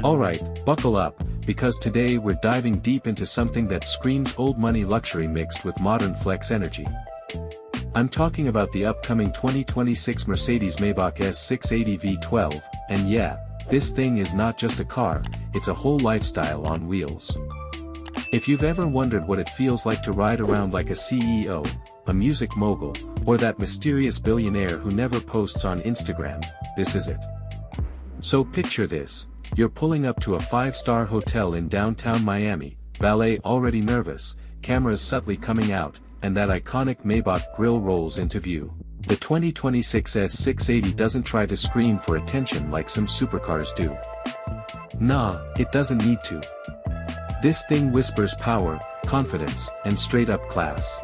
Alright, buckle up, because today we're diving deep into something that screams old money luxury mixed with modern flex energy. I'm talking about the upcoming 2026 Mercedes-Maybach S680 V12, and yeah, this thing is not just a car, it's a whole lifestyle on wheels. If you've ever wondered what it feels like to ride around like a CEO, a music mogul, or that mysterious billionaire who never posts on Instagram, this is it. So picture this. You're pulling up to a 5-star hotel in downtown Miami, valet already nervous, cameras subtly coming out, and that iconic Maybach grille rolls into view. The 2026 S680 doesn't try to scream for attention like some supercars do. Nah, it doesn't need to. This thing whispers power, confidence, and straight-up class.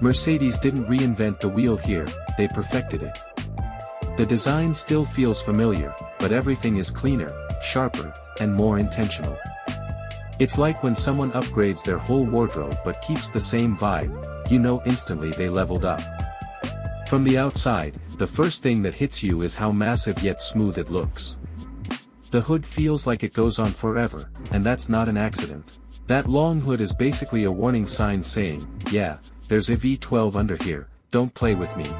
Mercedes didn't reinvent the wheel here, they perfected it. The design still feels familiar, but everything is cleaner, sharper, and more intentional. It's like when someone upgrades their whole wardrobe but keeps the same vibe, you know instantly they leveled up. From the outside, the first thing that hits you is how massive yet smooth it looks. The hood feels like it goes on forever, and that's not an accident. That long hood is basically a warning sign saying, yeah, there's a V12 under here, don't play with me.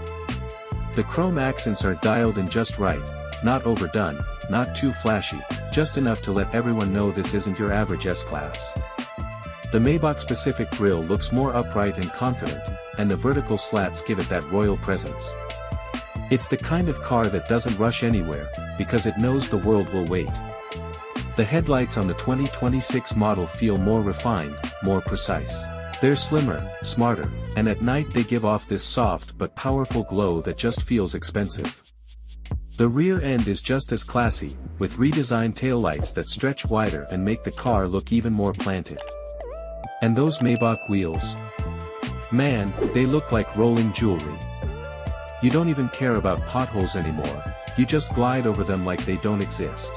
The chrome accents are dialed in just right, not overdone, not too flashy, just enough to let everyone know this isn't your average S-Class. The Maybach-specific grille looks more upright and confident, and the vertical slats give it that royal presence. It's the kind of car that doesn't rush anywhere, because it knows the world will wait. The headlights on the 2026 model feel more refined, more precise. They're slimmer, smarter, and at night they give off this soft but powerful glow that just feels expensive. The rear end is just as classy, with redesigned taillights that stretch wider and make the car look even more planted. And those Maybach wheels? Man, they look like rolling jewelry. You don't even care about potholes anymore, you just glide over them like they don't exist.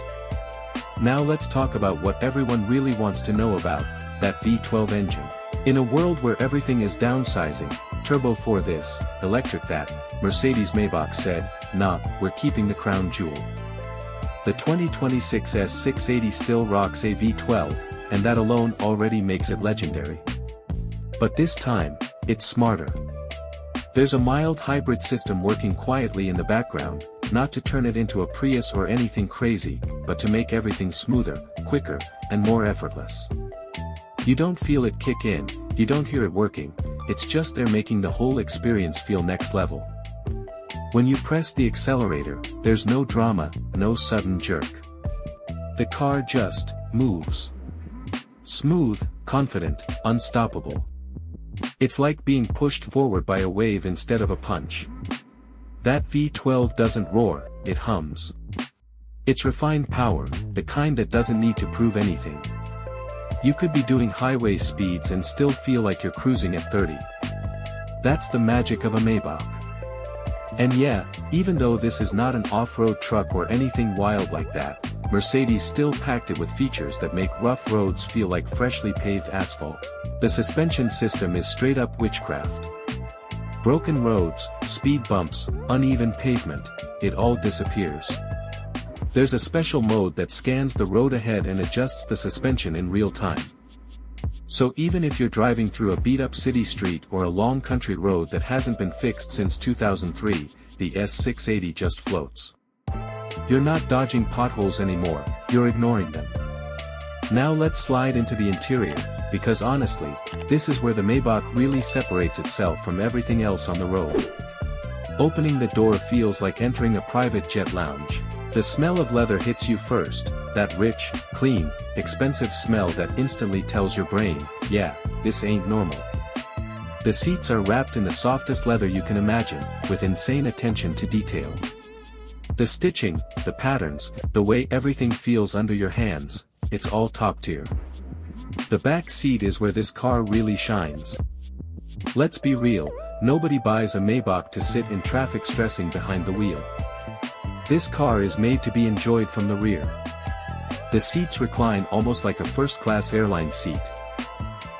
Now let's talk about what everyone really wants to know about, that V12 engine. In a world where everything is downsizing, turbo for this, electric that, Mercedes-Maybach said, nah, we're keeping the crown jewel. The 2026 S680 still rocks a V12, and that alone already makes it legendary. But this time, it's smarter. There's a mild hybrid system working quietly in the background, not to turn it into a Prius or anything crazy, but to make everything smoother, quicker, and more effortless. You don't feel it kick in, you don't hear it working, it's just there making the whole experience feel next level. When you press the accelerator, there's no drama, no sudden jerk. The car just moves. Smooth, confident, unstoppable. It's like being pushed forward by a wave instead of a punch. That V12 doesn't roar, it hums. It's refined power, the kind that doesn't need to prove anything. You could be doing highway speeds and still feel like you're cruising at 30. That's the magic of a Maybach. And yeah, even though this is not an off-road truck or anything wild like that, Mercedes still packed it with features that make rough roads feel like freshly paved asphalt. The suspension system is straight-up witchcraft. Broken roads, speed bumps, uneven pavement, it all disappears. There's a special mode that scans the road ahead and adjusts the suspension in real time. So even if you're driving through a beat-up city street or a long country road that hasn't been fixed since 2003, the S680 just floats. You're not dodging potholes anymore, you're ignoring them. Now let's slide into the interior, because honestly, this is where the Maybach really separates itself from everything else on the road. Opening the door feels like entering a private jet lounge. The smell of leather hits you first, that rich, clean, expensive smell that instantly tells your brain, yeah, this ain't normal. The seats are wrapped in the softest leather you can imagine, with insane attention to detail. The stitching, the patterns, the way everything feels under your hands, it's all top tier. The back seat is where this car really shines. Let's be real, nobody buys a Maybach to sit in traffic stressing behind the wheel. This car is made to be enjoyed from the rear. The seats recline almost like a first-class airline seat.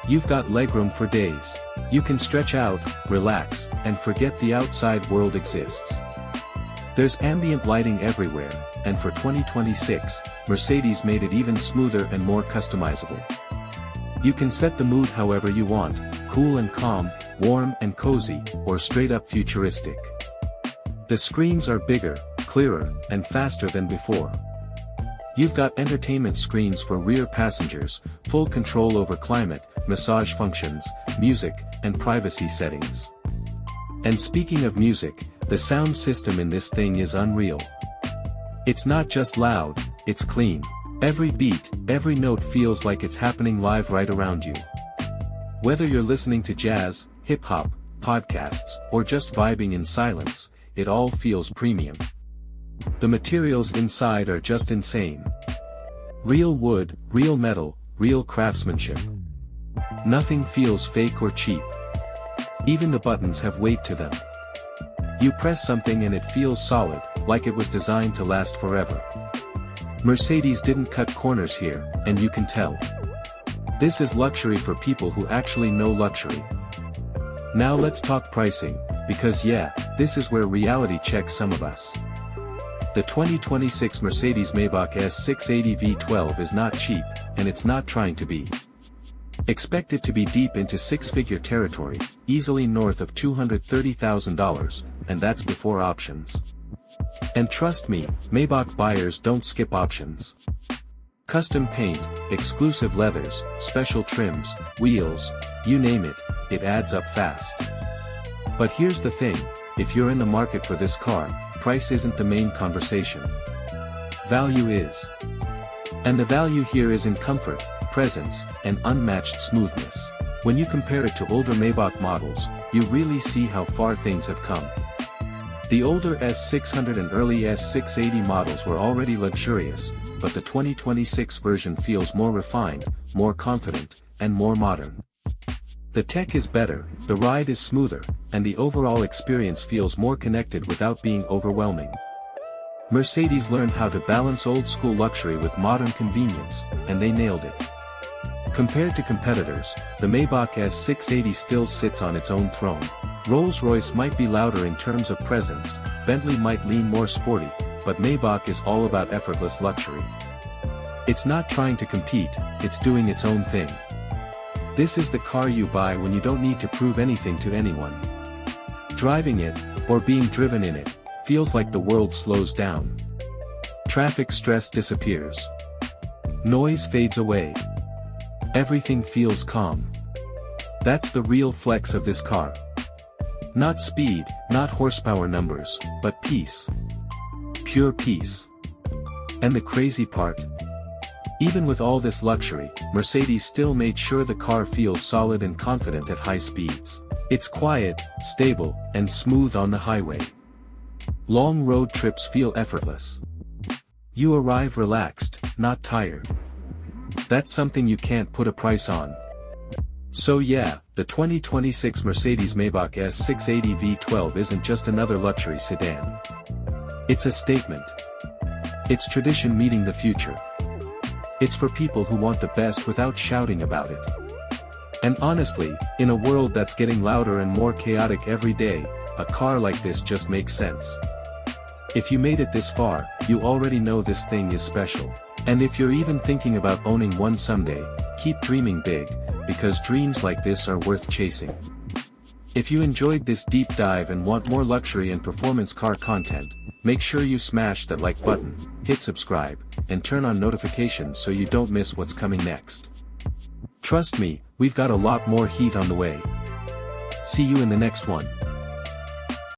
You've got legroom for days. You can stretch out, relax, and forget the outside world exists. There's ambient lighting everywhere, and for 2026, Mercedes made it even smoother and more customizable. You can set the mood however you want, cool and calm, warm and cozy, or straight up futuristic. The screens are bigger, clearer, and faster than before. You've got entertainment screens for rear passengers, full control over climate, massage functions, music, and privacy settings. And speaking of music, the sound system in this thing is unreal. It's not just loud, it's clean. Every beat, every note feels like it's happening live right around you. Whether you're listening to jazz, hip-hop, podcasts, or just vibing in silence, it all feels premium. The materials inside are just insane. Real wood, real metal, real craftsmanship. Nothing feels fake or cheap. Even the buttons have weight to them. You press something and it feels solid, like it was designed to last forever. Mercedes didn't cut corners here, and you can tell. This is luxury for people who actually know luxury. Now let's talk pricing, because yeah, this is where reality checks some of us. The 2026 Mercedes-Maybach S680 V12 is not cheap, and it's not trying to be. Expect it to be deep into six-figure territory, easily north of $230,000, and that's before options. And trust me, Maybach buyers don't skip options. Custom paint, exclusive leathers, special trims, wheels, you name it, it adds up fast. But here's the thing, if you're in the market for this car, price isn't the main conversation. Value is. And the value here is in comfort, presence, and unmatched smoothness. When you compare it to older Maybach models, you really see how far things have come. The older S600 and early S680 models were already luxurious, but the 2026 version feels more refined, more confident, and more modern. The tech is better, the ride is smoother, and the overall experience feels more connected without being overwhelming. Mercedes learned how to balance old-school luxury with modern convenience, and they nailed it. Compared to competitors, the Maybach S680 still sits on its own throne. Rolls-Royce might be louder in terms of presence, Bentley might lean more sporty, but Maybach is all about effortless luxury. It's not trying to compete, it's doing its own thing. This is the car you buy when you don't need to prove anything to anyone. Driving it, or being driven in it, feels like the world slows down. Traffic stress disappears. Noise fades away. Everything feels calm. That's the real flex of this car. Not speed, not horsepower numbers, but peace. Pure peace. And the crazy part? Even with all this luxury, Mercedes still made sure the car feels solid and confident at high speeds. It's quiet, stable, and smooth on the highway. Long road trips feel effortless. You arrive relaxed, not tired. That's something you can't put a price on. So yeah, the 2026 Mercedes-Maybach S680 V12 isn't just another luxury sedan. It's a statement. It's tradition meeting the future. It's for people who want the best without shouting about it. And honestly, in a world that's getting louder and more chaotic every day, a car like this just makes sense. If you made it this far, you already know this thing is special. And if you're even thinking about owning one someday, keep dreaming big, because dreams like this are worth chasing. If you enjoyed this deep dive and want more luxury and performance car content, make sure you smash that like button, hit subscribe, and turn on notifications so you don't miss what's coming next. Trust me, we've got a lot more heat on the way. See you in the next one.